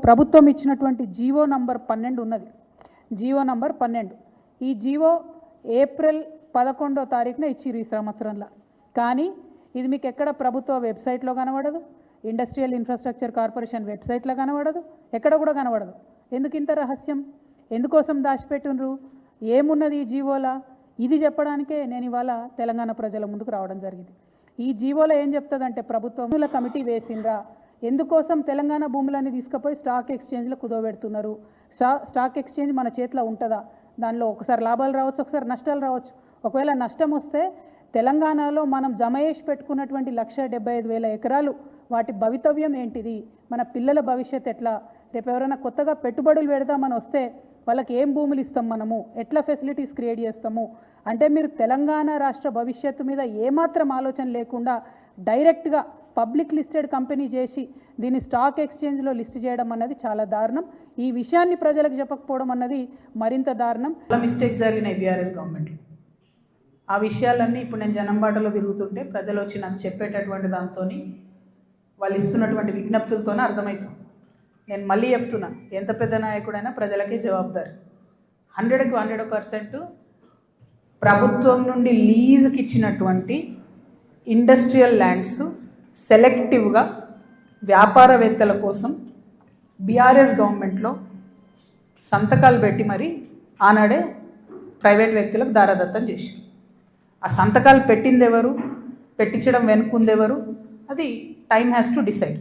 ప్రభుత్వం ఇచ్చినటువంటి GO number 12 ఉన్నది. జీవో నంబర్ 12 ఈ జీవో ఏప్రిల్ 11వ తారీఖున ఇచ్చిరు ఈ సంవత్సరంలో. కానీ ఇది మీకు ఎక్కడ ప్రభుత్వ వెబ్సైట్లో కనబడదు, ఇండస్ట్రియల్ ఇన్ఫ్రాస్ట్రక్చర్ కార్పొరేషన్ వెబ్సైట్లో కనబడదు, ఎక్కడ కూడా కనబడదు. ఎందుకు ఇంత రహస్యం? ఎందుకోసం దాచిపెట్టినరు? ఏమున్నది ఈ జీవోలా? ఇది చెప్పడానికే నేను ఇవాళ తెలంగాణ ప్రజల ముందుకు రావడం జరిగింది. ఈ జీవోలో ఏం చెప్తుందంటే, ప్రభుత్వం కమిటీ వేసిండ్రా, ఎందుకోసం తెలంగాణ భూములన్నీ తీసుకుపోయి స్టాక్ ఎక్స్చేంజ్లో కుదోబెడుతున్నారు? స్టాక్ ఎక్స్చేంజ్ మన చేతిలో ఉంటుందా? దానిలో ఒకసారి లాభాలు రావచ్చు, ఒకసారి నష్టాలు రావచ్చు. ఒకవేళ నష్టం వస్తే తెలంగాణలో మనం జమ చేసి పెట్టుకున్నటువంటి 1,75,000 ఎకరాలు వాటి భవితవ్యం ఏంటిది? మన పిల్లల భవిష్యత్ ఎట్లా? రేపు ఎవరైనా కొత్తగా పెట్టుబడులు పెడదామని వస్తే వాళ్ళకి ఏం భూములు ఇస్తాం, మనము ఎట్లా ఫెసిలిటీస్ క్రియేట్ చేస్తాము అంటే, మీరు తెలంగాణ రాష్ట్ర భవిష్యత్తు మీద ఏమాత్రం ఆలోచన లేకుండా డైరెక్ట్గా పబ్లిక్ లిస్టెడ్ కంపెనీ చేసి దీన్ని స్టాక్ ఎక్స్చేంజ్లో లిస్ట్ చేయడం అన్నది చాలా దారుణం. ఈ విషయాన్ని ప్రజలకు చెప్పకపోవడం అన్నది మరింత దారుణం. చాలా మిస్టేక్స్ జరిగినాయి బీఆర్ఎస్ గవర్నమెంట్. ఆ విషయాలన్నీ ఇప్పుడు నేను జనంబాటలో తిరుగుతుంటే ప్రజలు వచ్చి నాకు చెప్పేటటువంటి దాంతో, వాళ్ళు ఇస్తున్నటువంటి విజ్ఞప్తులతోనే అర్థమవుతుంది. నేను మళ్ళీ చెప్తున్నా, ఎంత పెద్ద నాయకుడైనా ప్రజలకే జవాబుదారు. 100కి 100% ప్రభుత్వం నుండి లీజుకి ఇచ్చినటువంటి ఇండస్ట్రియల్ ల్యాండ్స్ సెలెక్టివ్గా వ్యాపారవేత్తల కోసం బీఆర్ఎస్ గవర్నమెంట్లో సంతకాలు పెట్టి మరి ఆనాడే ప్రైవేట్ వ్యక్తులకు దారాదత్తం చేశారు. ఆ సంతకాలు పెట్టింది ఎవరు, పెట్టించడం వెనుకుందెవరు, అది టైం హ్యాస్ టు డిసైడ్.